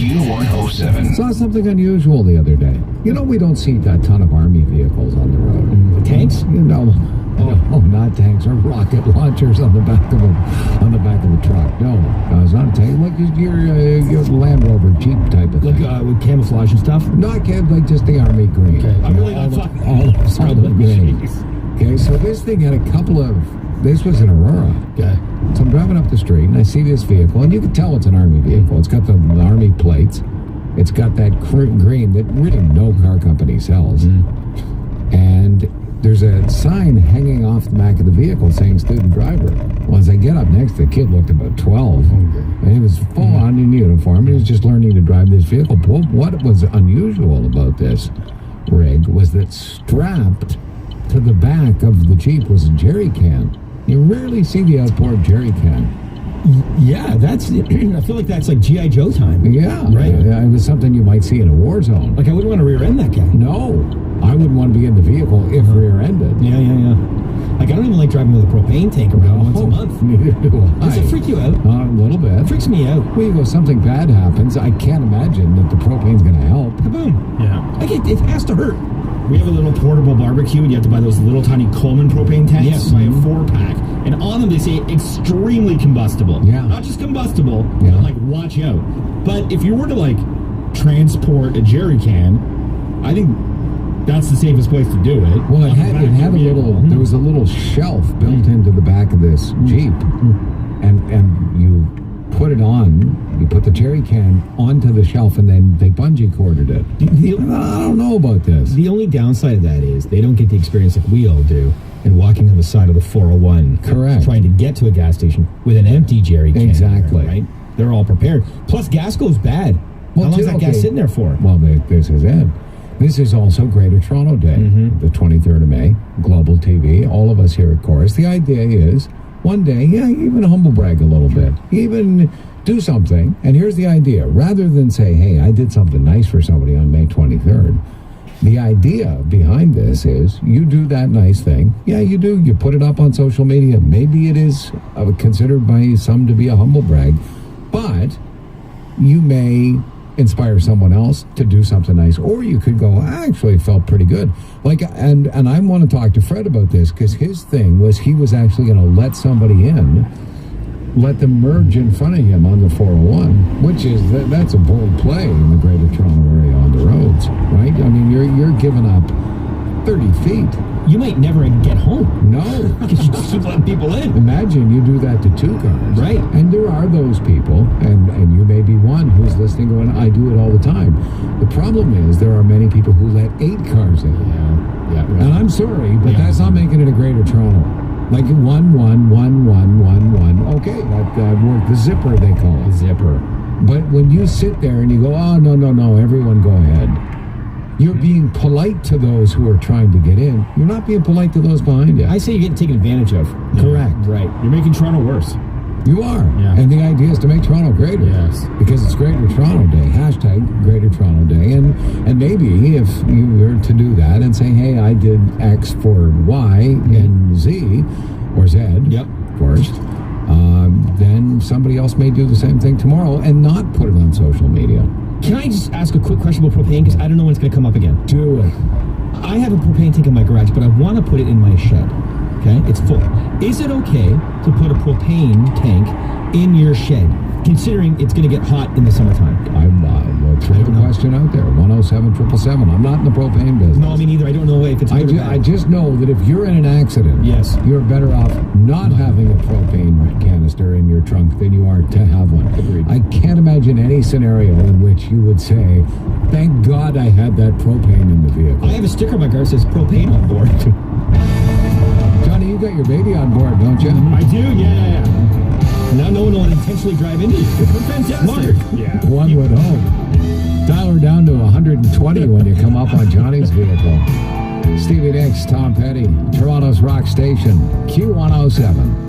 Q107. Saw something unusual the other day. You know, we don't see a ton of Army vehicles on the road. Tanks? You know, no, not tanks or rocket launchers on the back of a truck. No, it's not a tank. Like your Land Rover Jeep type of thing. Like with camouflage and stuff? Not like just the Army green. Okay. I'm really all not the green. Okay, so this thing had a couple of. This was an Aurora. Okay. So I'm driving up the street and I see this vehicle, and you can tell it's an Army vehicle. It's got the Army plates. It's got that green that really no car company sells. And there's a sign hanging off the back of the vehicle saying student driver. Well, as I get up next, the kid looked about 12. And he was full on in uniform. He was just learning to drive this vehicle. But what was unusual about this rig was that strapped to the back of the Jeep was a jerry can. You rarely see the outboard jerry can. Yeah, that's. I feel like that's like G.I. Joe time. Yeah, right. It was something you might see in a war zone. Like I wouldn't want to rear end that guy. No, I wouldn't want to be in the vehicle if rear-ended. Yeah. Like I don't even like driving with a propane tank around once a month. Neither do I. Does it freak you out? A little bit. It freaks me out. Well, you go, something bad happens. I can't imagine that the propane's going to help. Kaboom. Yeah. Like it has to hurt. We have a little portable barbecue, and you have to buy those little tiny Coleman propane tanks. Yes. Buy a 4-pack. And on them, they say extremely combustible. Yeah. Not just combustible, Yeah. but like, watch out. But if you were to, like, transport a jerry can, I think that's the safest place to do it. Well, it had a little, there was a little shelf built into the back of this Jeep. And you put it on, you put the jerry can onto the shelf, and then they bungee corded it. I don't know about this. The only downside of that is they don't get the experience like we all do in walking on the side of the 401. Correct. Trying to get to a gas station with an empty jerry can. Exactly. Right? They're all prepared. Plus, gas goes bad. Well, How long is that gas sitting there for? Well, this is it. This is also Greater Toronto Day, the 23rd of May, Global TV, all of us here at Chorus. The idea is, one day, even humble brag a little bit. Even do something. And here's the idea. Rather than say, hey, I did something nice for somebody on May 23rd, the idea behind this is you do that nice thing. Yeah, you do. You put it up on social media. Maybe it is considered by some to be a humble brag, but you may inspire someone else to do something nice, or you could go, I actually felt pretty good. Like, and I want to talk to Fred about this, because his thing was he was actually going to let somebody in, let them merge in front of him on the 401, which is that's a bold play in the Greater Toronto area on the roads, right? I mean, you're giving up 30 feet. You might never get home. No. Because you just keep letting people in. Imagine you do that to 2 cars. Right. And there are those people, and you may be one who's listening going, I do it all the time. The problem is there are many people who let 8 cars in. Yeah. Right. And I'm sorry, but that's not making it a Greater Toronto. Like 1, 1, 1, 1, 1, 1. Okay, that worked. The zipper, they call it. Zipper. But when you sit there and you go, oh, no, everyone go ahead. You're being polite to those who are trying to get in. You're not being polite to those behind you. I say you're getting taken advantage of. Correct. Right. You're making Toronto worse. You are. Yeah. And the idea is to make Toronto greater. Yes. Because it's Greater Toronto Day. # Greater Toronto Day. And maybe if you were to do that and say, hey, I did X for Y and Z, or Z, Yep. of course, then somebody else may do the same thing tomorrow and not put it on social media. Can I just ask a quick question about propane? Because I don't know when it's going to come up again. Do it. I have a propane tank in my garage, but I want to put it in my shed. Okay? It's full. Is it okay to put a propane tank in your shed, considering it's going to get hot in the summertime? I will throw the question out there. 107-777. I'm not in the propane business. No, I mean, either. I don't know if it's good or bad. I just know that if you're in an accident, Yes. you're better off not having a propane canister in your trunk than you are to have one. Agreed. I can't imagine any scenario in which you would say, thank God I had that propane in the vehicle. I have a sticker on my car that says propane on board. Johnny, you got your baby on board, don't you? I do, yeah. Now no one will intentionally drive into you. Fantastic. Yeah. One would hope. Dial her down to 120 when you come up on Johnny's vehicle. Stevie Nicks, Tom Petty, Toronto's rock station, Q107.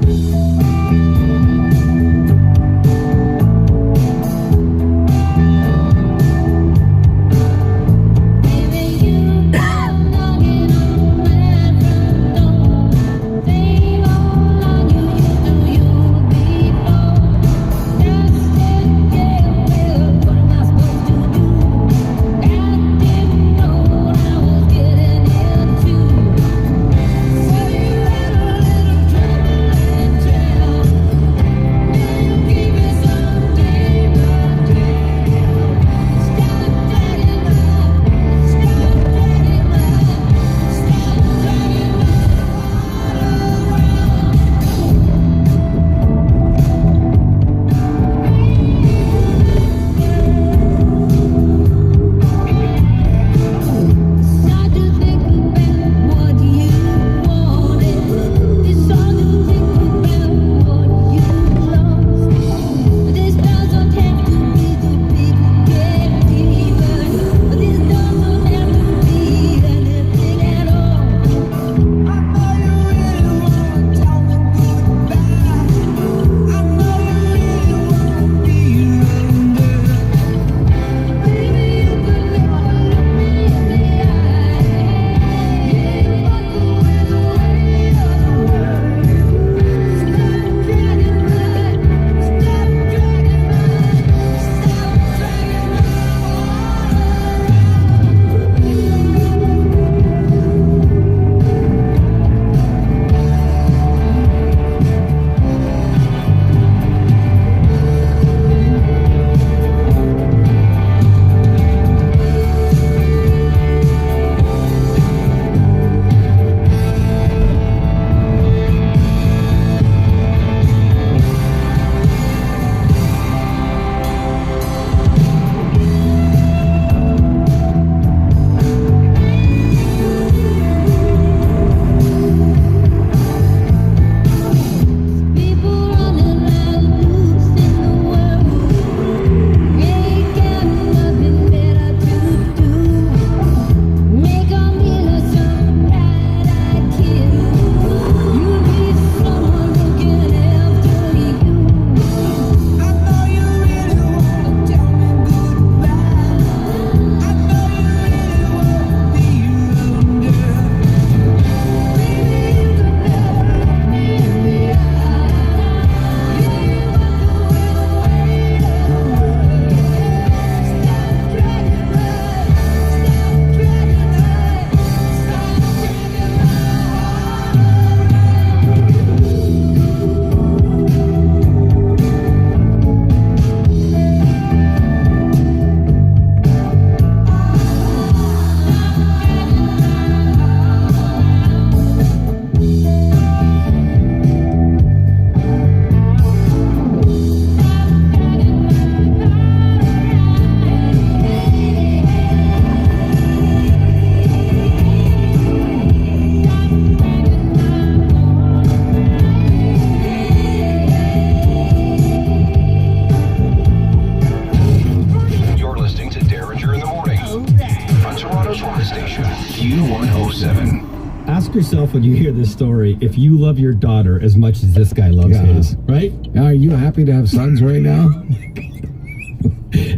yourself when you hear this story if you love your daughter as much as this guy loves his, right? Are you happy to have sons right now?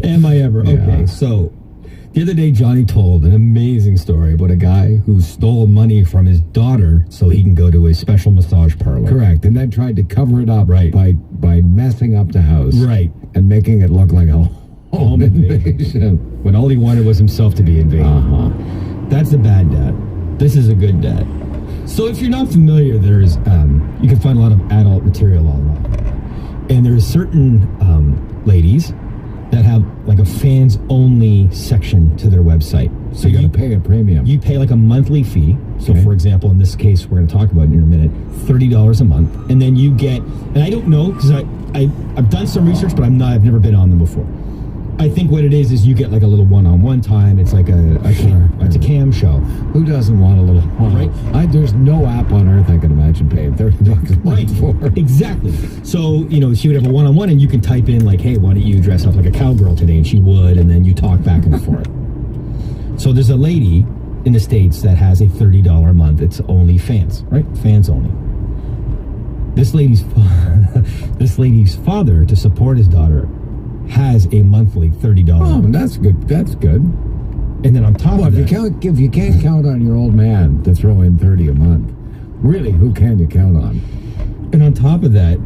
Am I ever? Yeah. Okay, so the other day Johnny told an amazing story about a guy who stole money from his daughter so he can go to a special massage parlor. Correct, and then tried to cover it up by messing up the house. Right. And making it look like a home invasion. invasion. When all he wanted was himself to be invaded. Uh-huh. That's a bad dad. This is a good dad. So if you're not familiar, there's you can find a lot of adult material online. And there's certain ladies that have like a fans only section to their website. So you gotta pay a premium. You pay like a monthly fee. So Okay. for example, in this case we're going to talk about it in a minute, $30 a month. And then you get, and I don't know because I've done some research, but I've never been on them before. I think what it is you get like a little one-on-one time. It's like it's a cam show. Who doesn't want a little? Right. There's no app on earth I can imagine paying $30 a month for. Exactly. So, she would have a one-on-one and you can type in like, hey, why don't you dress up like a cowgirl today? And she would, and then you talk back and forth. So there's a lady in the States that has a $30 a month. It's only fans, right? Fans only. This lady's father, to support his daughter, has a monthly $30 a Oh, month. that's good. That's good. And then on top of that, If you can't count on your old man to throw in $30 a month, really, who can you count on? and on top of that,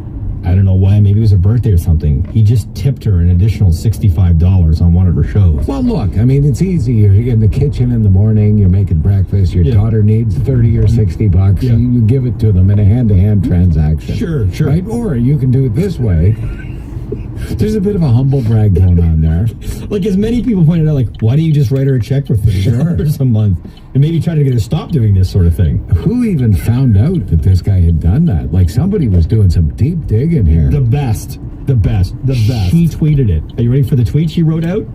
I don't know why, maybe it was her birthday or something, he just tipped her an additional $65 on one of her shows. Well, look, I mean, it's easy. You're in the kitchen in the morning, you're making breakfast, your daughter needs 30 or 60 bucks, Yeah. you give it to them in a hand-to-hand transaction. Sure. Right? Or you can do it this way. There's a bit of a humble brag going on there. Like, as many people pointed out, like, why don't you just write her a check for $30 a month and maybe try to get her to stop doing this sort of thing? Who even found out that this guy had done that? Like, somebody was doing some deep digging here. The best. She tweeted it. Are you ready for the tweet she wrote out?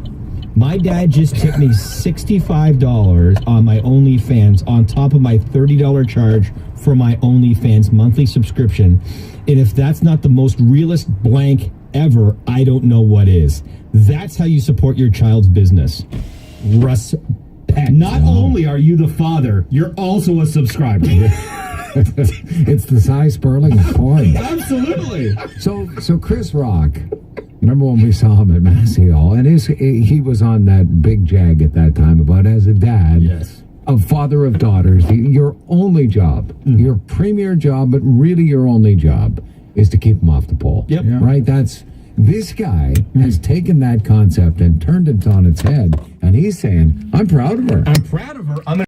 My dad just tipped me $65 on my OnlyFans on top of my $30 charge for my OnlyFans monthly subscription. And if that's not the most realist blank ever, I don't know what is. That's how you support your child's business. Respect. Not only are you the father, you're also a subscriber. It's the Cy Sperling of porn. Absolutely. So Chris Rock, remember when we saw him at Massey Hall, and he was on that big jag at that time about as a dad. Yes. A father of daughters, your only job, your premier job, but really your only job is to keep them off the pole. Yep. Yeah. Right? This guy has taken that concept and turned it on its head, and he's saying, I'm proud of her. I'm proud of her. I'm